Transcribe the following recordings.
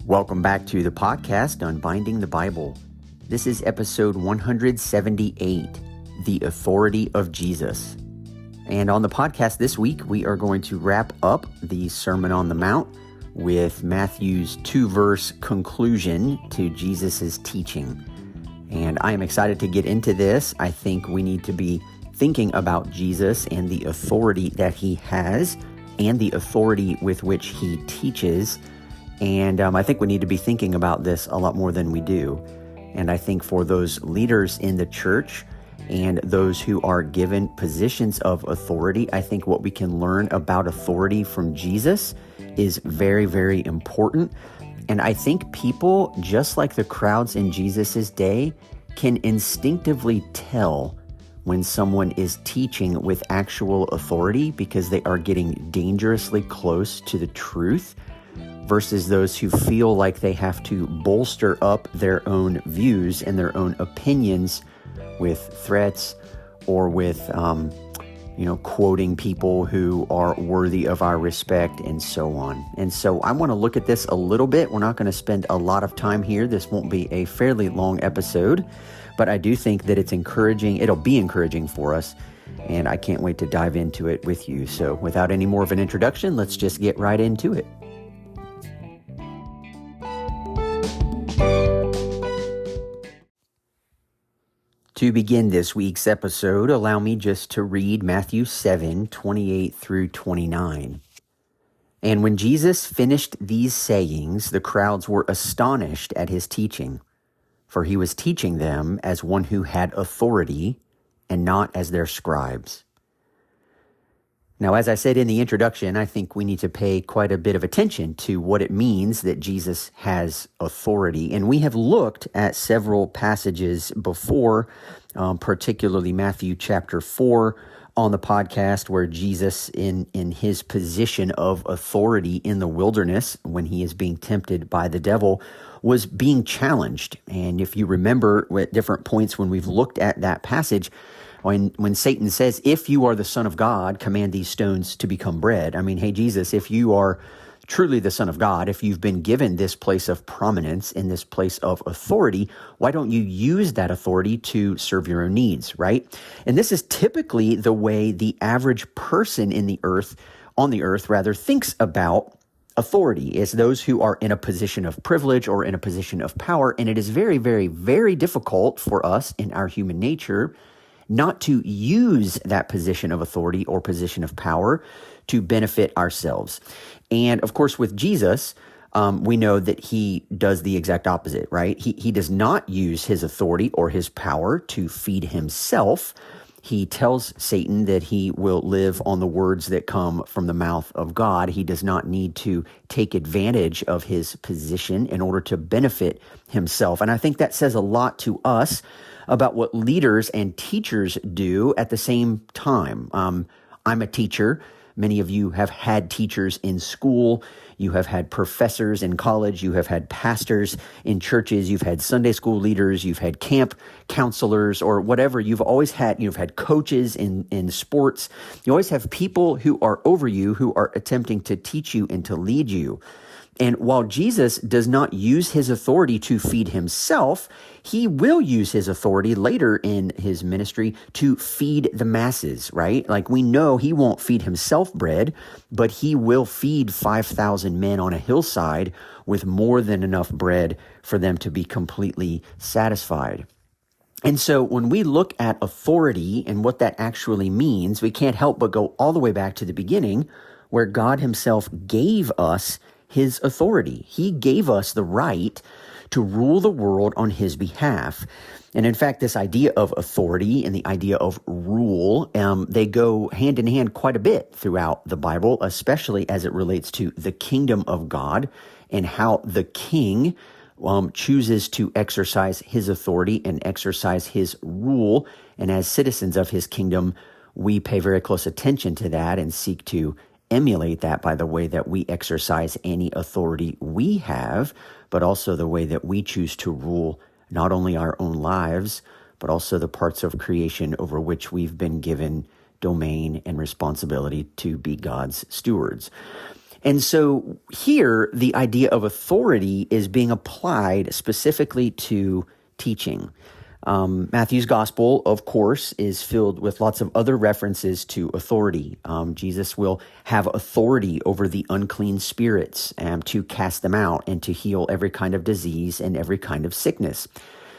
Welcome back to the podcast, Unbinding the Bible. This is episode 178, The Authority of Jesus. And on the podcast this week, we are going to wrap up the Sermon on the Mount with Matthew's 2-verse conclusion to Jesus' teaching. And I am excited to get into this. I think we need to be thinking about Jesus and the authority that he has and the authority with which he teaches. And I think we need to be thinking about this a lot more than we do. And I think for those leaders in the church and those who are given positions of authority, I think what we can learn about authority from Jesus is very, very important. And I think people, just like the crowds in Jesus's day, can instinctively tell when someone is teaching with actual authority because they are getting dangerously close to the truth, versus those who feel like they have to bolster up their own views and their own opinions with threats or with, quoting people who are worthy of our respect and so on. And so I want to look at this a little bit. We're not going to spend a lot of time here. This won't be a fairly long episode, but I do think that it's encouraging. It'll be encouraging for us, and I can't wait to dive into it with you. So without any more of an introduction, let's just get right into it. To begin this week's episode, allow me just to read Matthew 7:28 through 29. And when Jesus finished these sayings, the crowds were astonished at his teaching, for he was teaching them as one who had authority and not as their scribes. Now, as I said in the introduction, I think we need to pay quite a bit of attention to what it means that Jesus has authority. And we have looked at several passages before, particularly Matthew chapter 4 on the podcast, where Jesus, in his position of authority in the wilderness, when he is being tempted by the devil, was being challenged. And if you remember at different points when we've looked at that passage, when Satan says, if you are the Son of God, command these stones to become bread. I mean, hey, Jesus, if you are truly the Son of God, if you've been given this place of prominence and this place of authority, why don't you use that authority to serve your own needs, right? And this is typically the way the average person on the earth thinks about authority, is those who are in a position of privilege or in a position of power. And it is very, very, very difficult for us in our human nature not to use that position of authority or position of power to benefit ourselves. And of course, with Jesus, we know that he does the exact opposite, right? He does not use his authority or his power to feed himself. He tells Satan that he will live on the words that come from the mouth of God. He does not need to take advantage of his position in order to benefit himself. And I think that says a lot to us about what leaders and teachers do at the same time. I'm a teacher. Many of you have had teachers in school. You have had professors in college. You have had pastors in churches. You've had Sunday school leaders. You've had camp counselors or whatever. You've had coaches in sports. You always have people who are over you who are attempting to teach you and to lead you. And while Jesus does not use his authority to feed himself, he will use his authority later in his ministry to feed the masses, right? Like, we know he won't feed himself bread, but he will feed 5,000 men on a hillside with more than enough bread for them to be completely satisfied. And so when we look at authority and what that actually means, we can't help but go all the way back to the beginning, where God himself gave us his authority. He gave us the right to rule the world on his behalf. And in fact, this idea of authority and the idea of rule, they go hand in hand quite a bit throughout the Bible, especially as it relates to the kingdom of God and how the king chooses to exercise his authority and exercise his rule. And as citizens of his kingdom, we pay very close attention to that and seek to emulate that by the way that we exercise any authority we have, but also the way that we choose to rule not only our own lives, but also the parts of creation over which we've been given domain and responsibility to be God's stewards. And so here, the idea of authority is being applied specifically to teaching. Matthew's gospel, of course, is filled with lots of other references to authority. Jesus will have authority over the unclean spirits to cast them out and to heal every kind of disease and every kind of sickness.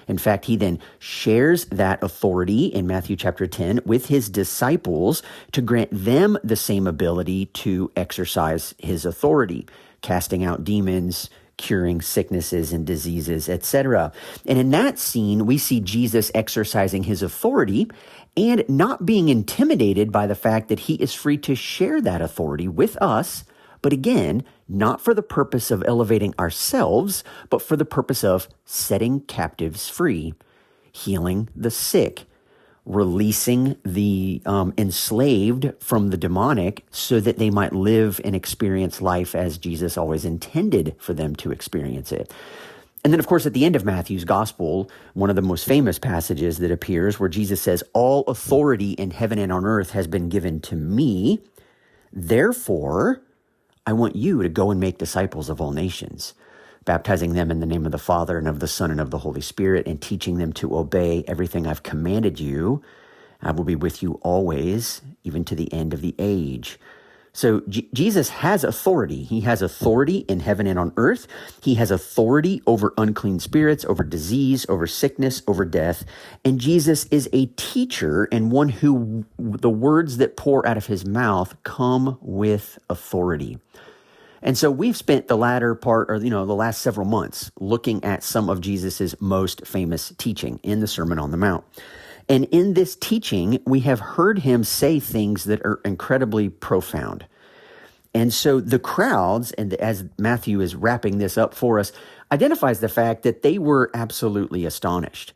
In fact, he then shares that authority in Matthew chapter 10 with his disciples to grant them the same ability to exercise his authority, casting out demons, curing sicknesses and diseases, etc. And in that scene, we see Jesus exercising his authority and not being intimidated by the fact that he is free to share that authority with us, but again, not for the purpose of elevating ourselves, but for the purpose of setting captives free, healing the sick, releasing the enslaved from the demonic so that they might live and experience life as Jesus always intended for them to experience it. And then, of course, at the end of Matthew's gospel, one of the most famous passages that appears where Jesus says, "All authority in heaven and on earth has been given to me. Therefore, I want you to go and make disciples of all nations, baptizing them in the name of the Father and of the Son and of the Holy Spirit, and teaching them to obey everything I've commanded you. I will be with you always, even to the end of the age." So Jesus has authority. He has authority in heaven and on earth. He has authority over unclean spirits, over disease, over sickness, over death. And Jesus is a teacher and one who the words that pour out of his mouth come with authority. And so we've spent the latter part, or the last several months looking at some of Jesus's most famous teaching in the Sermon on the Mount. And in this teaching, we have heard him say things that are incredibly profound. And so the crowds, and as Matthew is wrapping this up for us, identifies the fact that they were absolutely astonished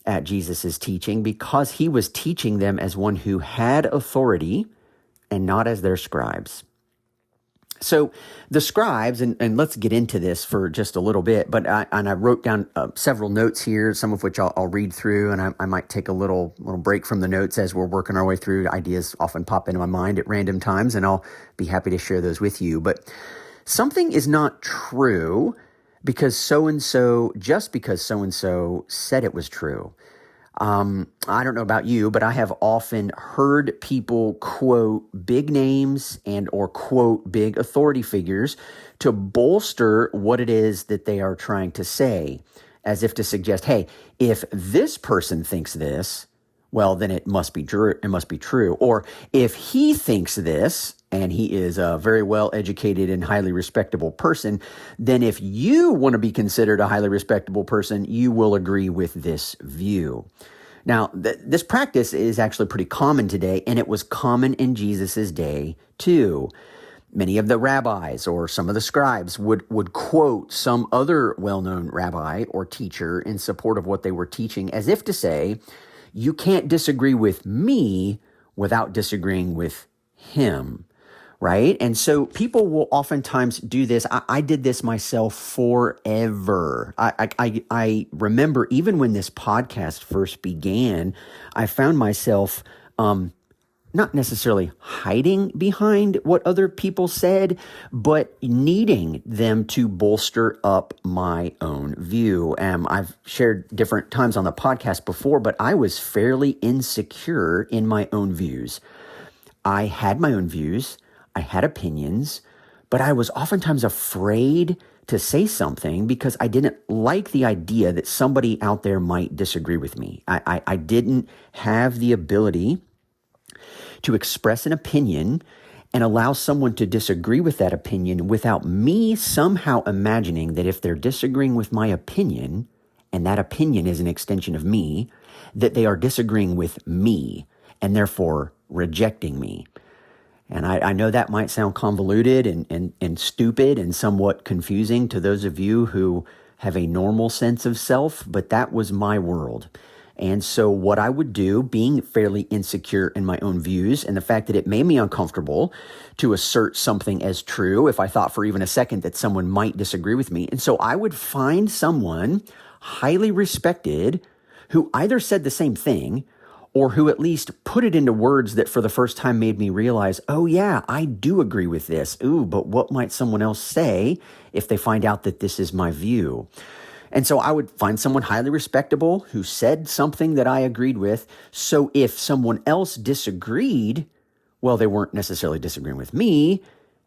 at Jesus's teaching because he was teaching them as one who had authority and not as their scribes. So the scribes, and let's get into this for just a little bit, but I wrote down several notes here, some of which I'll read through, and I might take a little break from the notes as we're working our way through. Ideas often pop into my mind at random times, and I'll be happy to share those with you. But something is not true because so-and-so, just because so-and-so said it was true. I don't know about you, but I have often heard people quote big names and or quote big authority figures to bolster what it is that they are trying to say, as if to suggest, hey, if this person thinks this, well, then it must be true. It must be true. Or if he thinks this, and he is a very well-educated and highly respectable person, then if you want to be considered a highly respectable person, you will agree with this view. Now, this practice is actually pretty common today, and it was common in Jesus's day too. Many of the rabbis or some of the scribes would quote some other well-known rabbi or teacher in support of what they were teaching, as if to say, you can't disagree with me without disagreeing with him. Right? And so people will oftentimes do this. I did this myself forever. I remember even when this podcast first began, I found myself not necessarily hiding behind what other people said, but needing them to bolster up my own view. I've shared different times on the podcast before, but I was fairly insecure in my own views. I had my own views. I had opinions, but I was oftentimes afraid to say something because I didn't like the idea that somebody out there might disagree with me. I didn't have the ability to express an opinion and allow someone to disagree with that opinion without me somehow imagining that if they're disagreeing with my opinion, and that opinion is an extension of me, that they are disagreeing with me and therefore rejecting me. And I know that might sound convoluted and stupid and somewhat confusing to those of you who have a normal sense of self, but that was my world. And so what I would do, being fairly insecure in my own views and the fact that it made me uncomfortable to assert something as true if I thought for even a second that someone might disagree with me. And so I would find someone highly respected who either said the same thing or who at least put it into words that for the first time made me realize, oh yeah, I do agree with this. Ooh, but what might someone else say if they find out that this is my view? And so I would find someone highly respectable who said something that I agreed with. So if someone else disagreed, well, they weren't necessarily disagreeing with me.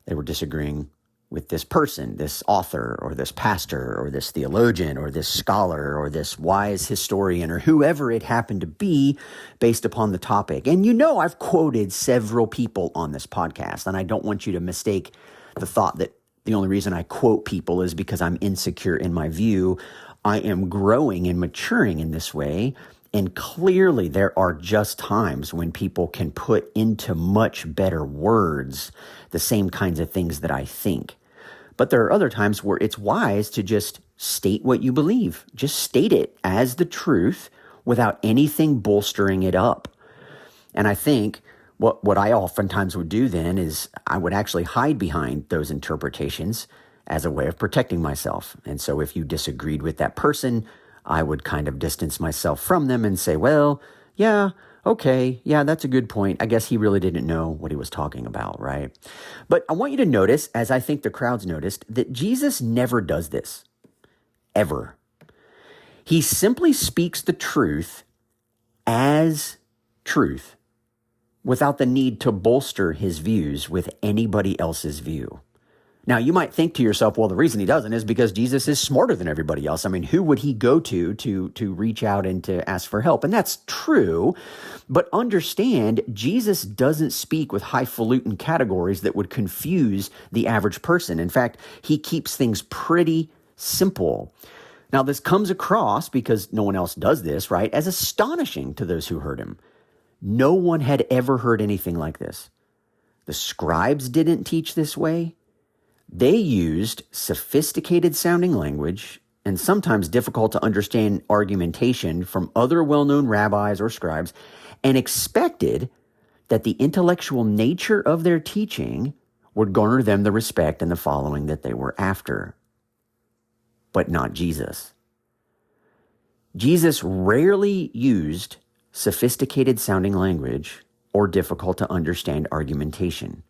They were disagreeing with this person, this author, or this pastor, or this theologian, or this scholar, or this wise historian, or whoever it happened to be based upon the topic. And I've quoted several people on this podcast, and I don't want you to mistake the thought that the only reason I quote people is because I'm insecure in my view. I am growing and maturing in this way. And clearly there are just times when people can put into much better words the same kinds of things that I think. But there are other times where it's wise to just state what you believe. Just state it as the truth without anything bolstering it up. And I think what I oftentimes would do then is I would actually hide behind those interpretations as a way of protecting myself. And so if you disagreed with that person, I would kind of distance myself from them and say, well, yeah, okay, yeah, that's a good point. I guess he really didn't know what he was talking about, right? But I want you to notice, as I think the crowds noticed, that Jesus never does this, ever. He simply speaks the truth as truth, without the need to bolster his views with anybody else's view. Now, you might think to yourself, well, the reason he doesn't is because Jesus is smarter than everybody else. I mean, who would he go to reach out and to ask for help? And that's true, but understand, Jesus doesn't speak with highfalutin categories that would confuse the average person. In fact, he keeps things pretty simple. Now, this comes across, because no one else does this, right, as astonishing to those who heard him. No one had ever heard anything like this. The scribes didn't teach this way. They used sophisticated sounding language and sometimes difficult to understand argumentation from other well-known rabbis or scribes, and expected that the intellectual nature of their teaching would garner them the respect and the following that they were after. But not Jesus. Jesus rarely used sophisticated sounding language or difficult to understand argumentation.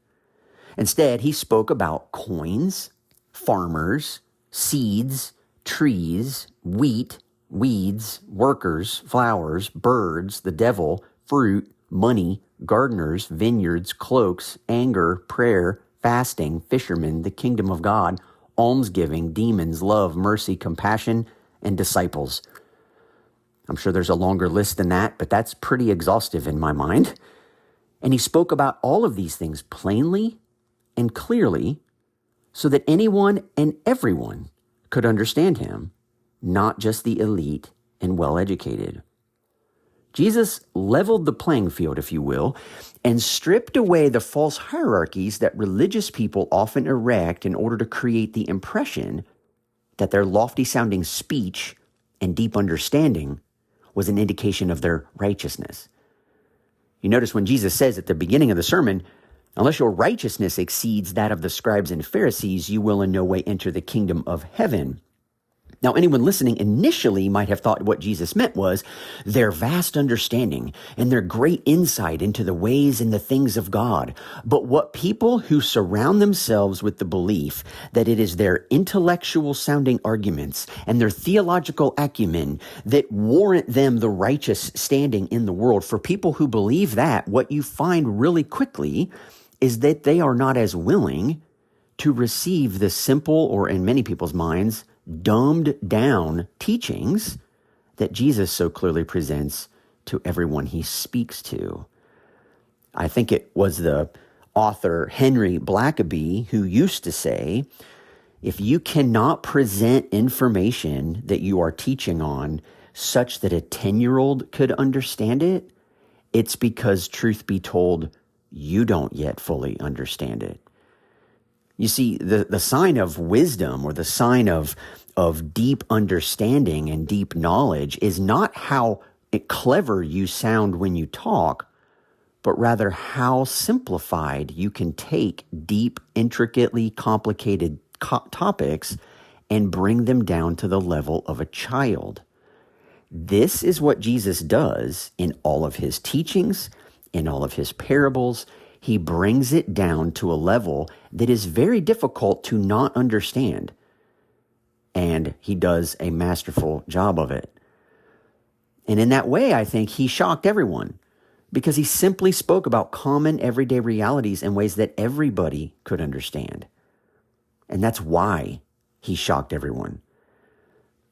Instead, he spoke about coins, farmers, seeds, trees, wheat, weeds, workers, flowers, birds, the devil, fruit, money, gardeners, vineyards, cloaks, anger, prayer, fasting, fishermen, the kingdom of God, almsgiving, demons, love, mercy, compassion, and disciples. I'm sure there's a longer list than that, but that's pretty exhaustive in my mind. And he spoke about all of these things plainly and clearly so that anyone and everyone could understand him, not just the elite and well-educated. Jesus leveled the playing field, if you will, and stripped away the false hierarchies that religious people often erect in order to create the impression that their lofty-sounding speech and deep understanding was an indication of their righteousness. You notice when Jesus says at the beginning of the sermon, unless your righteousness exceeds that of the scribes and Pharisees, you will in no way enter the kingdom of heaven. Now, anyone listening initially might have thought what Jesus meant was their vast understanding and their great insight into the ways and the things of God. But what people who surround themselves with the belief that it is their intellectual sounding arguments and their theological acumen that warrant them the righteous standing in the world, for people who believe that, what you find really quickly is that they are not as willing to receive the simple, or in many people's minds, dumbed down teachings that Jesus so clearly presents to everyone he speaks to. I think it was the author Henry Blackaby who used to say, if you cannot present information that you are teaching on such that a 10-year-old could understand it, it's because, truth be told, you don't yet fully understand it. You see, the sign of wisdom, or the sign of deep understanding and deep knowledge, is not how clever you sound when you talk, but rather how simplified you can take deep, intricately complicated topics and bring them down to the level of a child. This is what Jesus does in all of his teachings, in all of his parables. He brings it down to a level that is very difficult to not understand. And he does a masterful job of it. And in that way, I think he shocked everyone because he simply spoke about common everyday realities in ways that everybody could understand. And that's why he shocked everyone.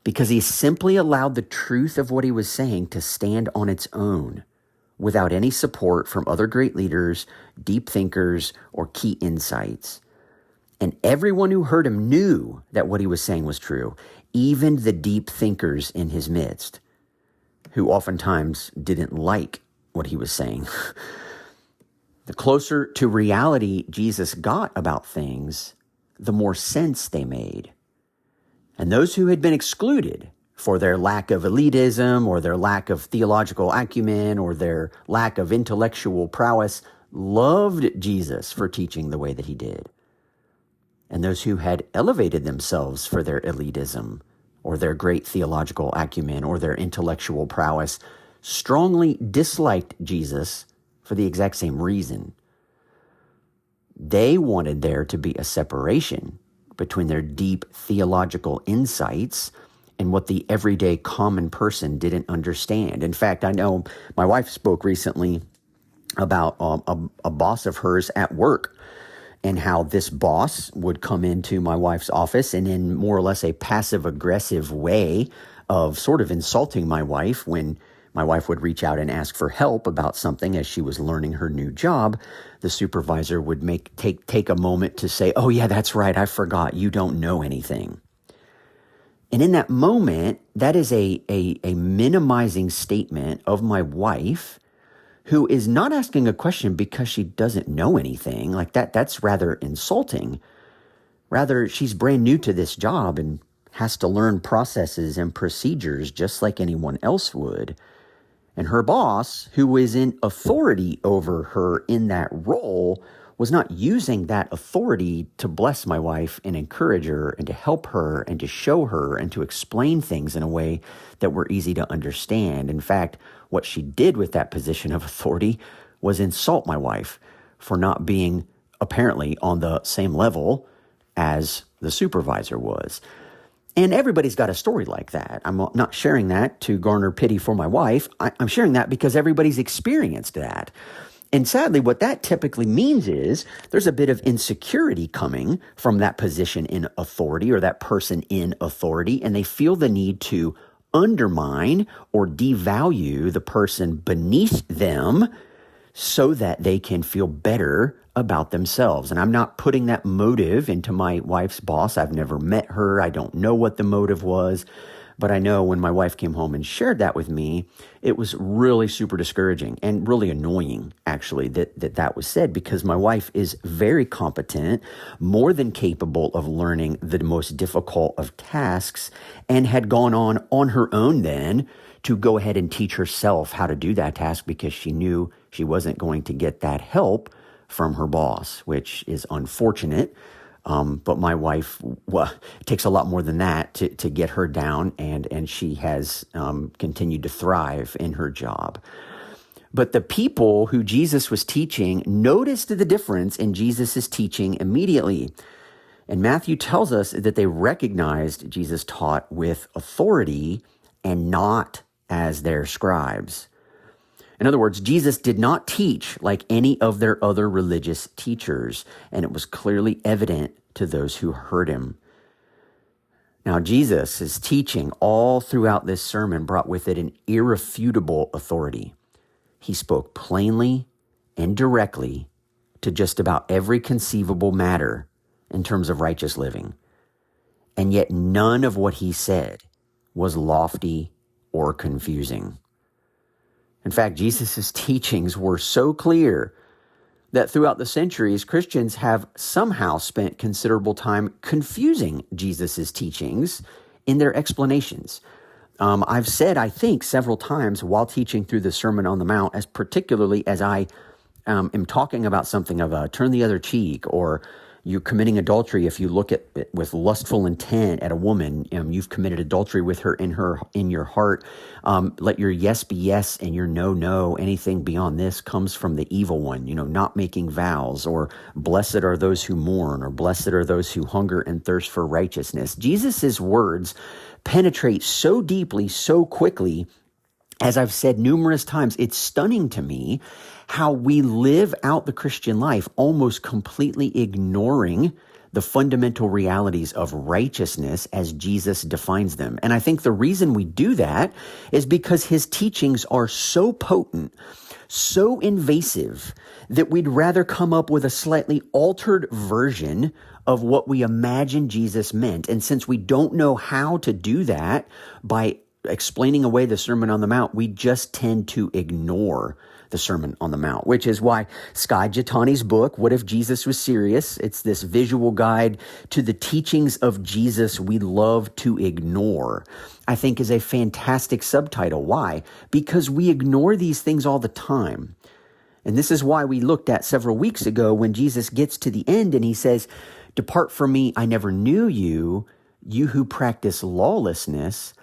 Because he simply allowed the truth of what he was saying to stand on its own without any support from other great leaders, deep thinkers, or key insights. And everyone who heard him knew that what he was saying was true, even the deep thinkers in his midst, who oftentimes didn't like what he was saying. The closer to reality Jesus got about things, the more sense they made. And those who had been excluded for their lack of elitism or their lack of theological acumen or their lack of intellectual prowess loved Jesus for teaching the way that he did. And those who had elevated themselves for their elitism or their great theological acumen or their intellectual prowess strongly disliked Jesus for the exact same reason. They wanted there to be a separation between their deep theological insights and what the everyday common person didn't understand. In fact, I know my wife spoke recently about a boss of hers at work and how this boss would come into my wife's office and in more or less a passive-aggressive way of sort of insulting my wife when my wife would reach out and ask for help about something as she was learning her new job. The supervisor would take a moment to say, "Oh yeah, that's right, I forgot, you don't know anything." And in that moment, that is a minimizing statement of my wife, who is not asking a question because she doesn't know anything. Like that's rather insulting. Rather, she's brand new to this job and has to learn processes and procedures just like anyone else would. And her boss, who is in authority over her in that role, was not using that authority to bless my wife and encourage her and to help her and to show her and to explain things in a way that were easy to understand. In fact, what she did with that position of authority was insult my wife for not being apparently on the same level as the supervisor was. And everybody's got a story like that. I'm not sharing that to garner pity for my wife. I'm sharing that because everybody's experienced that. And sadly, what that typically means is there's a bit of insecurity coming from that position in authority or that person in authority, and they feel the need to undermine or devalue the person beneath them so that they can feel better about themselves. And I'm not putting that motive into my wife's boss. I've never met her. I don't know what the motive was. But I know when my wife came home and shared that with me, it was really super discouraging and really annoying, actually, that was said, because my wife is very competent, more than capable of learning the most difficult of tasks, and had gone on her own then to go ahead and teach herself how to do that task because she knew she wasn't going to get that help from her boss, which is unfortunate. But my wife, well, it takes a lot more than that to get her down, and she has continued to thrive in her job. But the people who Jesus was teaching noticed the difference in Jesus' teaching immediately. And Matthew tells us that they recognized Jesus taught with authority and not as their scribes. In other words, Jesus did not teach like any of their other religious teachers, and it was clearly evident to those who heard him. Now, Jesus' teaching all throughout this sermon brought with it an irrefutable authority. He spoke plainly and directly to just about every conceivable matter in terms of righteous living. And yet none of what he said was lofty or confusing. In fact, Jesus' teachings were so clear that throughout the centuries, Christians have somehow spent considerable time confusing Jesus' teachings in their explanations. I've said, I think, several times while teaching through the Sermon on the Mount, particularly as I am talking about something of a turn the other cheek, or You're committing adultery if you look at it with lustful intent at a woman. You've committed adultery with her in your heart. Let your yes be yes and your no, no. Anything beyond this comes from the evil one. Not making vows, or blessed are those who mourn, or blessed are those who hunger and thirst for righteousness. Jesus's words penetrate so deeply, so quickly. As I've said numerous times, it's stunning to me how we live out the Christian life almost completely ignoring the fundamental realities of righteousness as Jesus defines them. And I think the reason we do that is because his teachings are so potent, so invasive, that we'd rather come up with a slightly altered version of what we imagine Jesus meant. And since we don't know how to do that by explaining away the Sermon on the Mount, we just tend to ignore the Sermon on the Mount, which is why Skye Jethani's book, What If Jesus Was Serious? It's this visual guide to the teachings of Jesus we love to ignore, I think is a fantastic subtitle. Why? Because we ignore these things all the time. And this is why we looked at several weeks ago when Jesus gets to the end and he says, "Depart from me, I never knew you, you who practice lawlessness."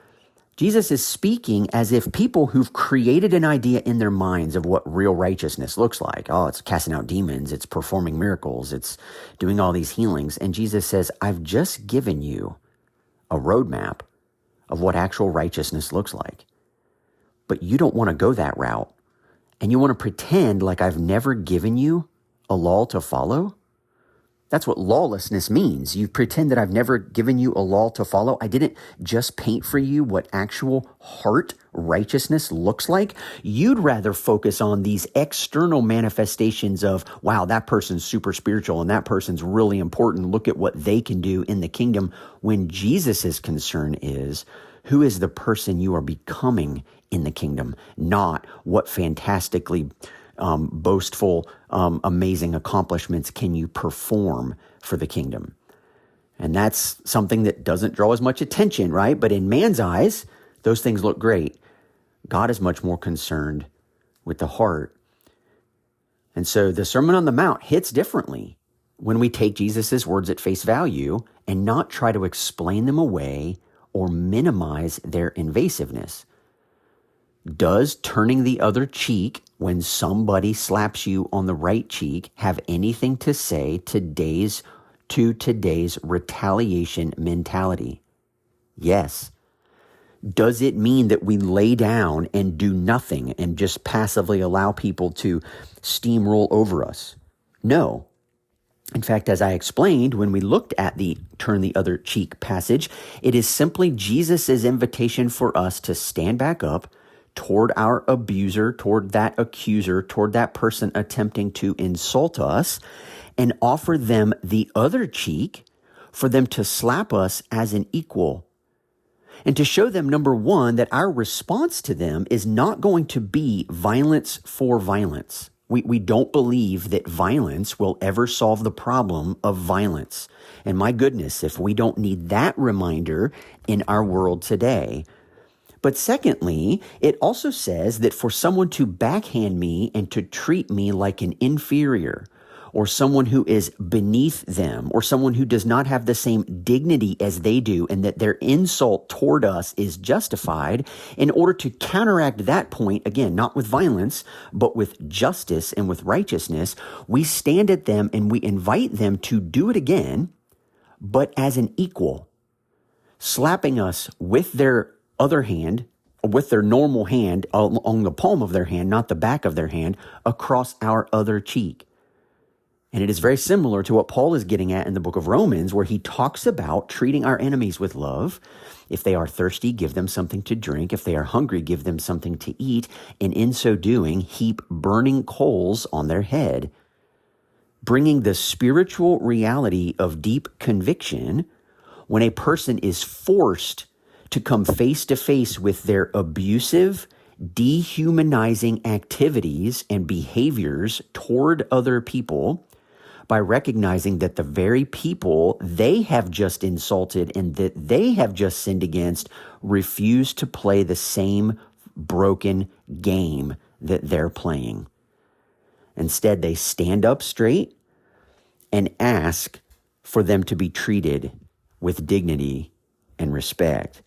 Jesus is speaking as if people who've created an idea in their minds of what real righteousness looks like. Oh, it's casting out demons, it's performing miracles, it's doing all these healings. And Jesus says, I've just given you a roadmap of what actual righteousness looks like. But you don't want to go that route. And you want to pretend like I've never given you a law to follow? That's what lawlessness means. You pretend that I've never given you a law to follow. I didn't just paint for you what actual heart righteousness looks like. You'd rather focus on these external manifestations of, wow, that person's super spiritual and that person's really important. Look at what they can do in the kingdom. When Jesus's concern is, who is the person you are becoming in the kingdom, not what fantastically boastful, amazing accomplishments can you perform for the kingdom. And that's something that doesn't draw as much attention, right? But in man's eyes, those things look great. God is much more concerned with the heart. And so the Sermon on the Mount hits differently when we take Jesus's words at face value and not try to explain them away or minimize their invasiveness. Does turning the other cheek when somebody slaps you on the right cheek have anything to say to today's retaliation mentality? Yes. Does it mean that we lay down and do nothing and just passively allow people to steamroll over us? No. In fact, as I explained when we looked at the turn the other cheek passage, it is simply Jesus's invitation for us to stand back up toward our abuser, toward that accuser, toward that person attempting to insult us, and offer them the other cheek for them to slap us as an equal. And to show them, number one, that our response to them is not going to be violence for violence. We don't believe that violence will ever solve the problem of violence. And my goodness, if we don't need that reminder in our world today. But secondly, it also says that for someone to backhand me and to treat me like an inferior, or someone who is beneath them, or someone who does not have the same dignity as they do, and that their insult toward us is justified, in order to counteract that point, again, not with violence, but with justice and with righteousness, we stand at them and we invite them to do it again, but as an equal, slapping us with their other hand, with their normal hand on the palm of their hand, not the back of their hand, across our other cheek. And it is very similar to what Paul is getting at in the book of Romans, where he talks about treating our enemies with love. If they are thirsty, give them something to drink. If they are hungry, give them something to eat. And in so doing, heap burning coals on their head. Bringing the spiritual reality of deep conviction when a person is forced to come face to face with their abusive, dehumanizing activities and behaviors toward other people, by recognizing that the very people they have just insulted and that they have just sinned against refuse to play the same broken game that they're playing. Instead, they stand up straight and ask for them to be treated with dignity and respect.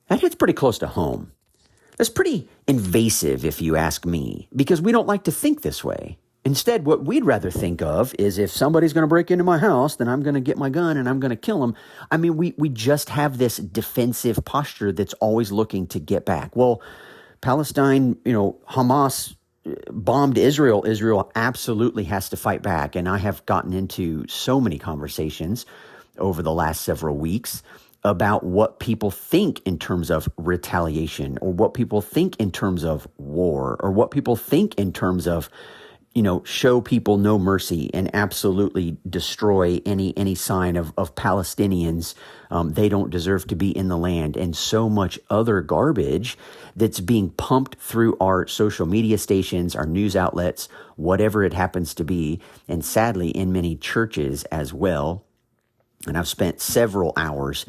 That hits pretty close to home. That's pretty invasive, if you ask me, because we don't like to think this way. Instead, what we'd rather think of is if somebody's going to break into my house, then I'm going to get my gun and I'm going to kill them. I mean, we just have this defensive posture that's always looking to get back. Well, Palestine, Hamas bombed Israel. Israel absolutely has to fight back. And I have gotten into so many conversations over the last several weeks about what people think in terms of retaliation, or what people think in terms of war, or what people think in terms of, show people no mercy and absolutely destroy any sign of Palestinians. They don't deserve to be in the land, and so much other garbage that's being pumped through our social media stations, our news outlets, whatever it happens to be, and sadly in many churches as well. And I've spent several hours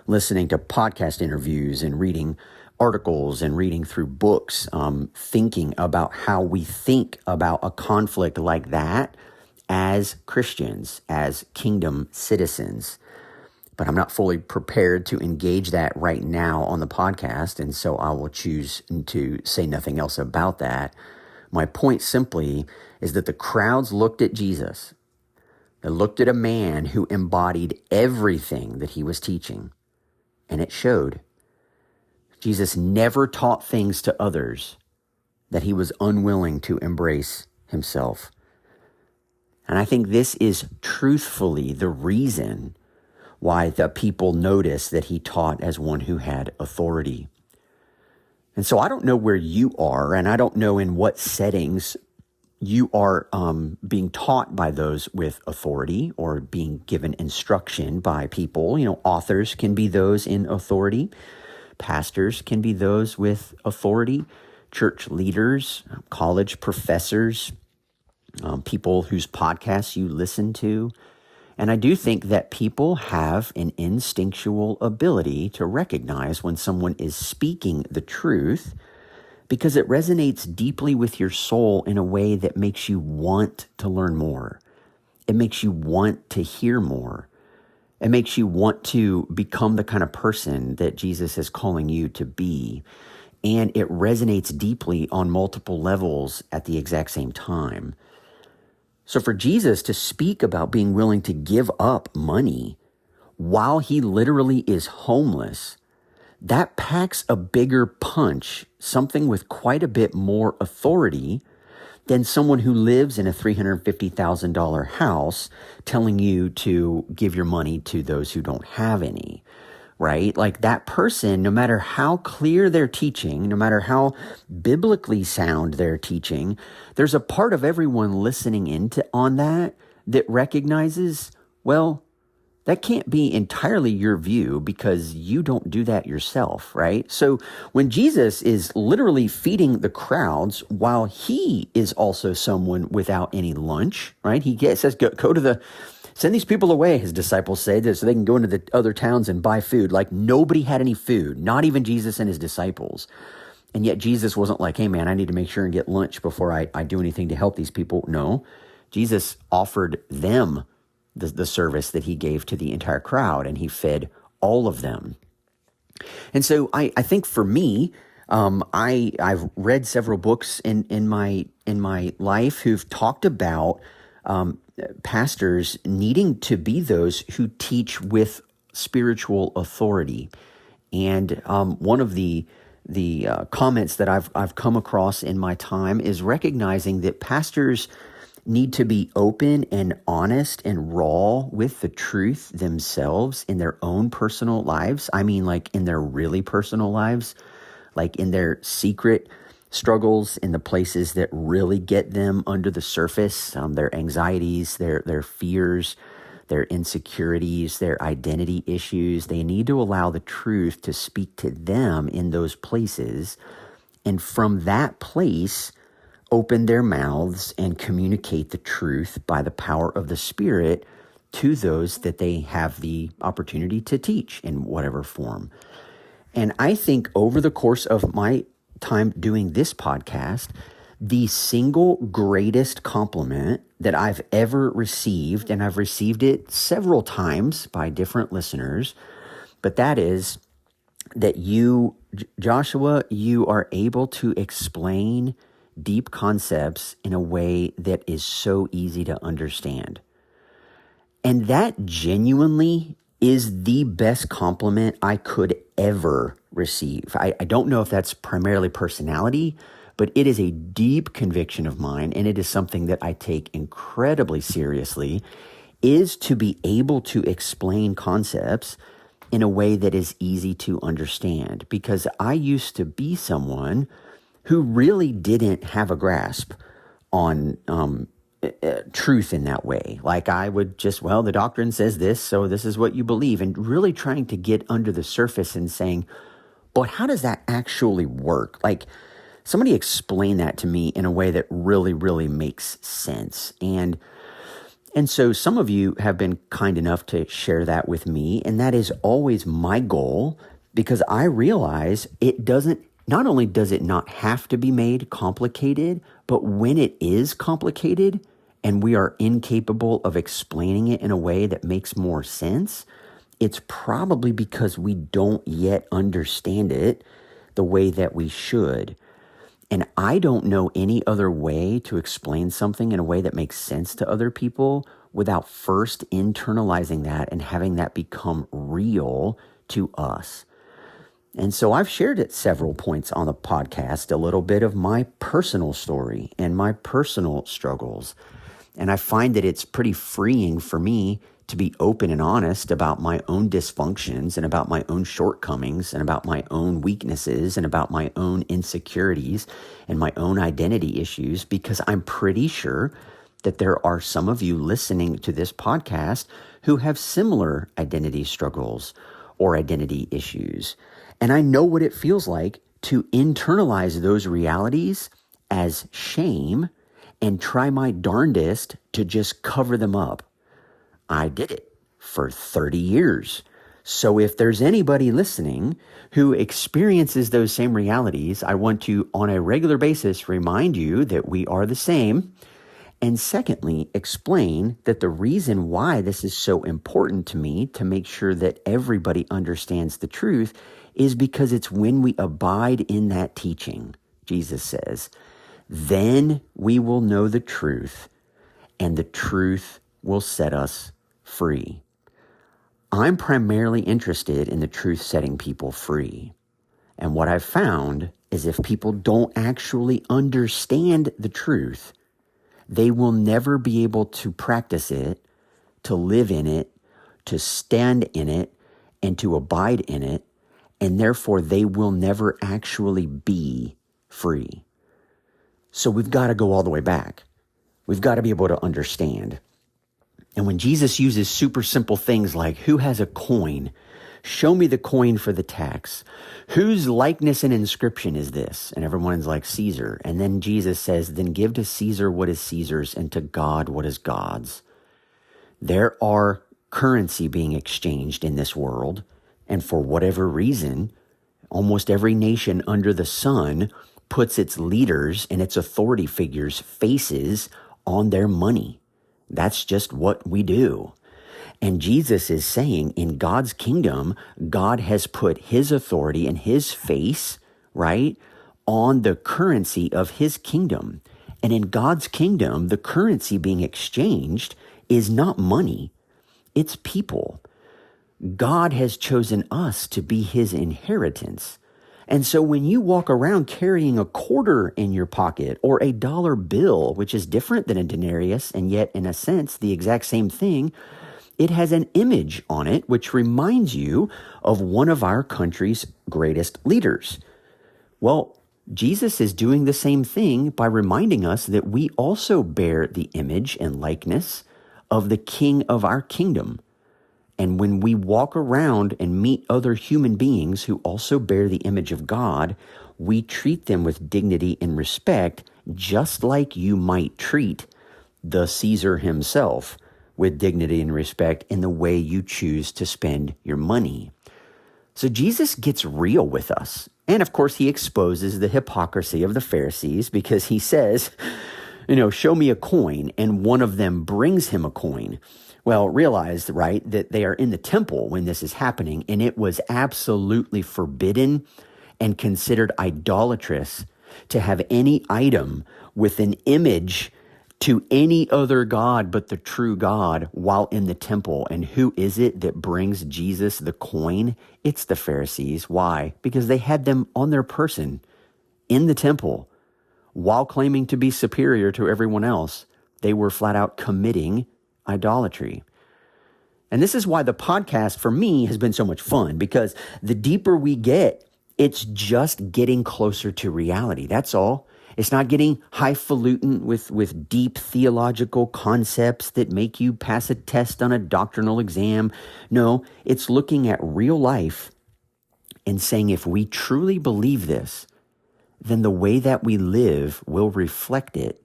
listening to podcast interviews and reading articles and reading through books, thinking about how we think about a conflict like that as Christians, as kingdom citizens. But I'm not fully prepared to engage that right now on the podcast, and so I will choose to say nothing else about that. My point simply is that the crowds looked at Jesus. They looked at a man who embodied everything that he was teaching, and it showed. Jesus never taught things to others that he was unwilling to embrace himself. And I think this is truthfully the reason why the people noticed that he taught as one who had authority. And so I don't know where you are, and I don't know in what settings you are being taught by those with authority or being given instruction by people. Authors can be those in authority. Pastors can be those with authority. Church leaders, college professors, people whose podcasts you listen to. And I do think that people have an instinctual ability to recognize when someone is speaking the truth, because it resonates deeply with your soul in a way that makes you want to learn more. It makes you want to hear more. It makes you want to become the kind of person that Jesus is calling you to be. And it resonates deeply on multiple levels at the exact same time. So for Jesus to speak about being willing to give up money while he literally is homeless, that packs a bigger punch, something with quite a bit more authority than someone who lives in a $350,000 house telling you to give your money to those who don't have any, right? Like that person, no matter how clear their teaching, no matter how biblically sound their teaching, there's a part of everyone listening on that recognizes, well, that can't be entirely your view because you don't do that yourself, right? So when Jesus is literally feeding the crowds while he is also someone without any lunch, right? He says, send these people away, his disciples say, so they can go into the other towns and buy food. Like nobody had any food, not even Jesus and his disciples. And yet Jesus wasn't like, hey man, I need to make sure and get lunch before I do anything to help these people. No, Jesus offered them the service that he gave to the entire crowd, and he fed all of them. And so I think for me, I've read several books in my life who've talked about pastors needing to be those who teach with spiritual authority. And one of the comments that I've come across in my time is recognizing that pastors need to be open and honest and raw with the truth themselves in their own personal lives. I mean, like in their really personal lives, like in their secret struggles, in the places that really get them under the surface, their anxieties, their fears, their insecurities, their identity issues. They need to allow the truth to speak to them in those places. And from that place, open their mouths and communicate the truth by the power of the Spirit to those that they have the opportunity to teach in whatever form. And I think over the course of my time doing this podcast, The single greatest compliment that I've ever received, and I've received it several times by different listeners, but that is that you, Joshua, you are able to explain deep concepts in a way that is so easy to understand. And that genuinely is the best compliment I could ever receive. I don't know if that's primarily personality, but it is a deep conviction of mine, and it is something that I take incredibly seriously, is to be able to explain concepts in a way that is easy to understand. Because I used to be someone who really didn't have a grasp on truth in that way. Like I would just, well, the doctrine says this, so this is what you believe. And really trying to get under the surface and saying, but how does that actually work? Like somebody explain that to me in a way that really, really makes sense. And so some of you have been kind enough to share that with me. And that is always my goal, because I realize not only does it not have to be made complicated, but when it is complicated and we are incapable of explaining it in a way that makes more sense, it's probably because we don't yet understand it the way that we should. And I don't know any other way to explain something in a way that makes sense to other people without first internalizing that and having that become real to us. And so I've shared at several points on the podcast a little bit of my personal story and my personal struggles. And I find that it's pretty freeing for me to be open and honest about my own dysfunctions and about my own shortcomings and about my own weaknesses and about my own insecurities and my own identity issues, because I'm pretty sure that there are some of you listening to this podcast who have similar identity struggles or identity issues. And I know what it feels like to internalize those realities as shame and try my darndest to just cover them up. I did it for 30 years. So if there's anybody listening who experiences those same realities, I want to, on a regular basis, remind you that we are the same. And secondly, explain that the reason why this is so important to me to make sure that everybody understands the truth is because it's when we abide in that teaching, Jesus says, then we will know the truth, and the truth will set us free. I'm primarily interested in the truth setting people free. And what I've found is if people don't actually understand the truth, they will never be able to practice it, to live in it, to stand in it, and to abide in it. And therefore, they will never actually be free. So we've got to go all the way back. We've got to be able to understand. And when Jesus uses super simple things like, who has a coin? Show me the coin for the tax. Whose likeness and inscription is this? And everyone's like, Caesar. And then Jesus says, then give to Caesar what is Caesar's and to God what is God's. There are currency being exchanged in this world. And for whatever reason, almost every nation under the sun puts its leaders and its authority figures' faces on their money. That's just what we do. And Jesus is saying in God's kingdom, God has put his authority and his face, right, on the currency of his kingdom. And in God's kingdom, the currency being exchanged is not money, it's people. God has chosen us to be his inheritance. And so when you walk around carrying a quarter in your pocket or a dollar bill, which is different than a denarius, and yet in a sense the exact same thing, it has an image on it which reminds you of one of our country's greatest leaders. Well, Jesus is doing the same thing by reminding us that we also bear the image and likeness of the King of our kingdom. And when we walk around and meet other human beings who also bear the image of God, we treat them with dignity and respect, just like you might treat the Caesar himself with dignity and respect in the way you choose to spend your money. So Jesus gets real with us. And of course, he exposes the hypocrisy of the Pharisees because he says, show me a coin, and one of them brings him a coin. Well, realize, right, that they are in the temple when this is happening, and it was absolutely forbidden and considered idolatrous to have any item with an image to any other god but the true God while in the temple. And who is it that brings Jesus the coin? It's the Pharisees. Why? Because they had them on their person in the temple while claiming to be superior to everyone else. They were flat out committing idolatry. And this is why the podcast for me has been so much fun, because the deeper we get, it's just getting closer to reality. That's all. It's not getting highfalutin with deep theological concepts that make you pass a test on a doctrinal exam. No, it's looking at real life and saying, if we truly believe this, then the way that we live will reflect it.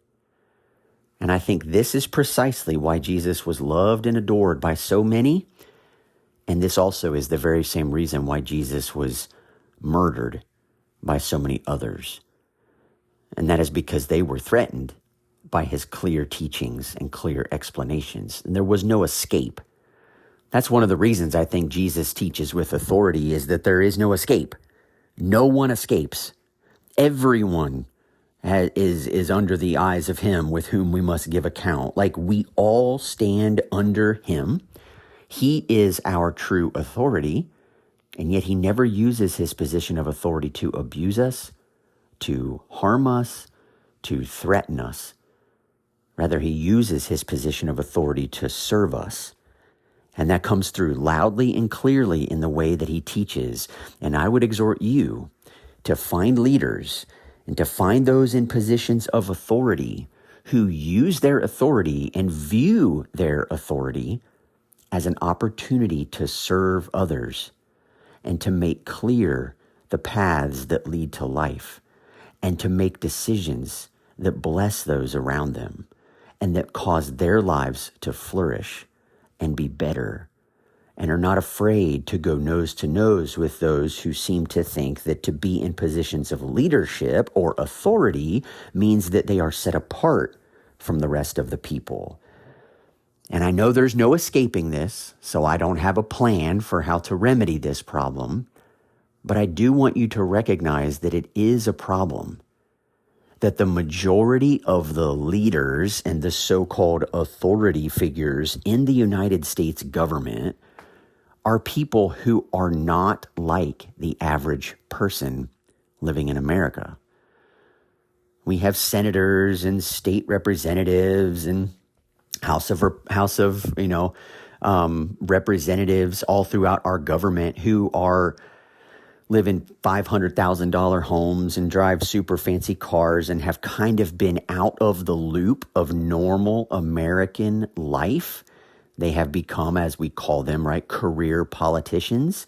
And I think this is precisely why Jesus was loved and adored by so many. And this also is the very same reason why Jesus was murdered by so many others. And that is because they were threatened by his clear teachings and clear explanations. And there was no escape. That's one of the reasons I think Jesus teaches with authority, is that there is no escape. No one escapes. Everyone is under the eyes of him with whom we must give account. Like, we all stand under him. He is our true authority, and yet he never uses his position of authority to abuse us, to harm us, to threaten us. Rather, he uses his position of authority to serve us. And that comes through loudly and clearly in the way that he teaches. And I would exhort you to find leaders and to find those in positions of authority who use their authority and view their authority as an opportunity to serve others and to make clear the paths that lead to life, and to make decisions that bless those around them and that cause their lives to flourish and be better, and are not afraid to go nose to nose with those who seem to think that to be in positions of leadership or authority means that they are set apart from the rest of the people. And I know there's no escaping this, so I don't have a plan for how to remedy this problem. But I do want you to recognize that it is a problem, that the majority of the leaders and the so-called authority figures in the United States government are people who are not like the average person living in America. We have senators and state representatives and House of representatives all throughout our government who live in $500,000 homes and drive super fancy cars and have kind of been out of the loop of normal American life. They have become, as we call them, right, career politicians.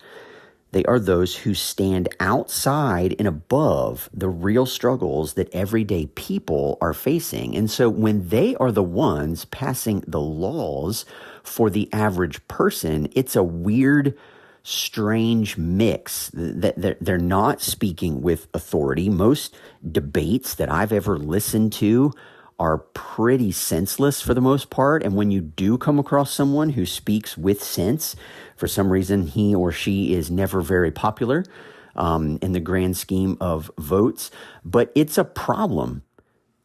They are those who stand outside and above the real struggles that everyday people are facing. And so when they are the ones passing the laws for the average person, it's a weird, strange mix that they're not speaking with authority. Most debates that I've ever listened to are pretty senseless for the most part. And when you do come across someone who speaks with sense, for some reason he or she is never very popular in the grand scheme of votes. But it's a problem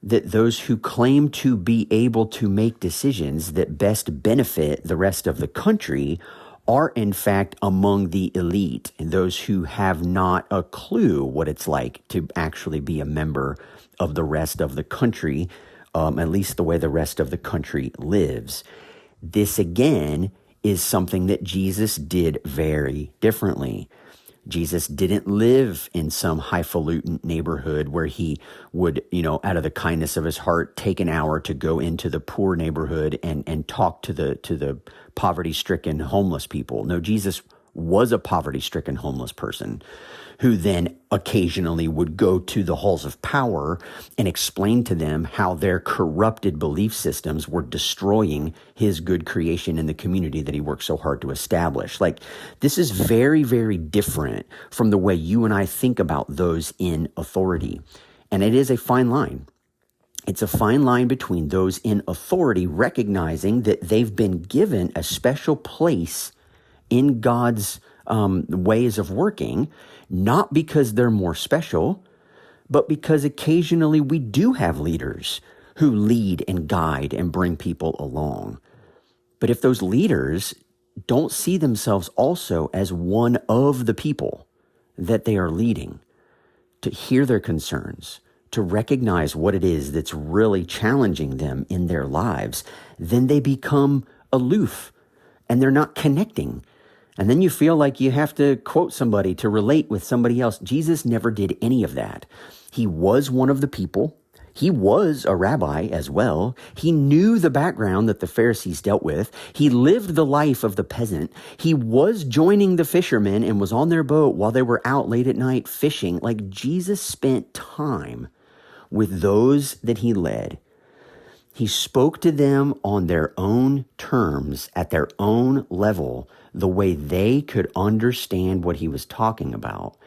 that those who claim to be able to make decisions that best benefit the rest of the country are in fact among the elite and those who have not a clue what it's like to actually be a member of the rest of the country, at least the way the rest of the country lives. This again is something that Jesus did very differently. Jesus didn't live in some highfalutin neighborhood where he would, out of the kindness of his heart, take an hour to go into the poor neighborhood and talk to the poverty-stricken homeless people. No, Jesus was a poverty-stricken homeless person who then occasionally would go to the halls of power and explain to them how their corrupted belief systems were destroying his good creation in the community that he worked so hard to establish. Like, this is very, very different from the way you and I think about those in authority. And it is a fine line. It's a fine line between those in authority recognizing that they've been given a special place in God's ways of working, not because they're more special, but because occasionally we do have leaders who lead and guide and bring people along. But if those leaders don't see themselves also as one of the people that they are leading, to hear their concerns, to recognize what it is that's really challenging them in their lives, then they become aloof and they're not connecting. And then you feel like you have to quote somebody to relate with somebody else. Jesus never did any of that. He was one of the people. He was a rabbi as well. He knew the background that the Pharisees dealt with. He lived the life of the peasant. He was joining the fishermen and was on their boat while they were out late at night fishing. Like, Jesus spent time with those that he led. He spoke to them on their own terms, at their own level, the way they could understand what he was talking about.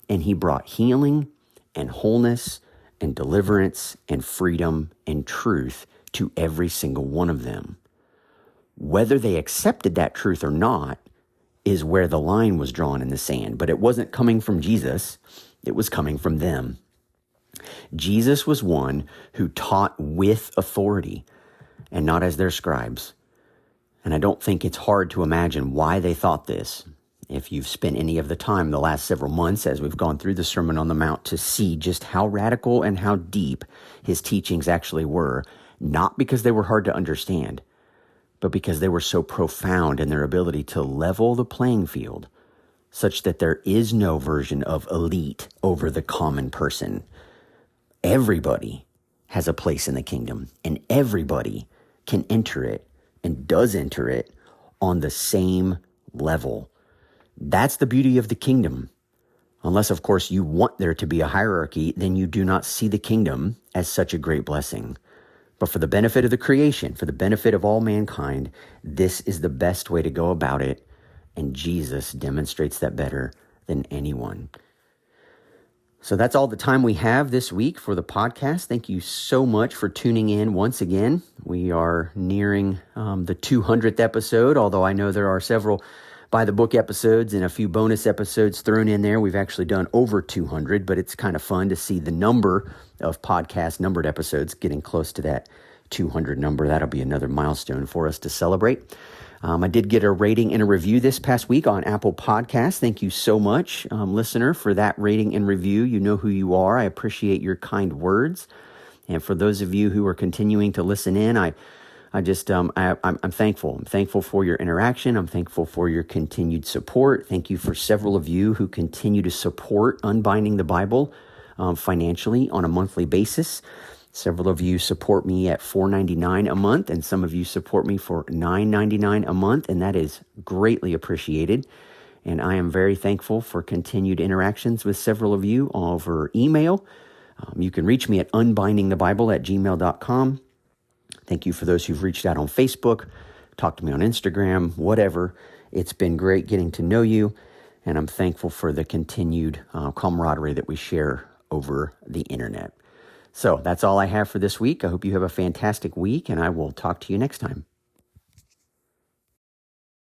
And he brought healing and wholeness and deliverance and freedom and truth to every single one of them. Whether they accepted that truth or not is where the line was drawn in the sand. But it wasn't coming from Jesus. It was coming from them. Jesus was one who taught with authority and not as their scribes. And I don't think it's hard to imagine why they thought this. If you've spent any of the time the last several months as we've gone through the Sermon on the Mount to see just how radical and how deep his teachings actually were, not because they were hard to understand, but because they were so profound in their ability to level the playing field such that there is no version of elite over the common person. Everybody has a place in the kingdom, and everybody can enter it and does enter it on the same level. That's the beauty of the kingdom. Unless, of course, you want there to be a hierarchy, then you do not see the kingdom as such a great blessing. But for the benefit of the creation, for the benefit of all mankind, this is the best way to go about it, and Jesus demonstrates that better than anyone. So that's all the time we have this week for the podcast. Thank you so much for tuning in once again. We are nearing the 200th episode, although I know there are several by the book episodes and a few bonus episodes thrown in there. We've actually done over 200, but it's kind of fun to see the number of podcast numbered episodes getting close to that 200 number. That'll be another milestone for us to celebrate. I did get a rating and a review this past week on Apple Podcasts. Thank you so much, listener, for that rating and review. You know who you are. I appreciate your kind words. And for those of you who are continuing to listen in, I'm thankful. I'm thankful for your interaction. I'm thankful for your continued support. Thank you for several of you who continue to support Unbinding the Bible financially on a monthly basis. Several of you support me at $4.99 a month, and some of you support me for $9.99 a month, and that is greatly appreciated. And I am very thankful for continued interactions with several of you over email. You can reach me at unbindingthebible@gmail.com. Thank you for those who've reached out on Facebook, talked to me on Instagram, whatever. It's been great getting to know you, and I'm thankful for the continued camaraderie that we share over the internet. So that's all I have for this week. I hope you have a fantastic week, and I will talk to you next time.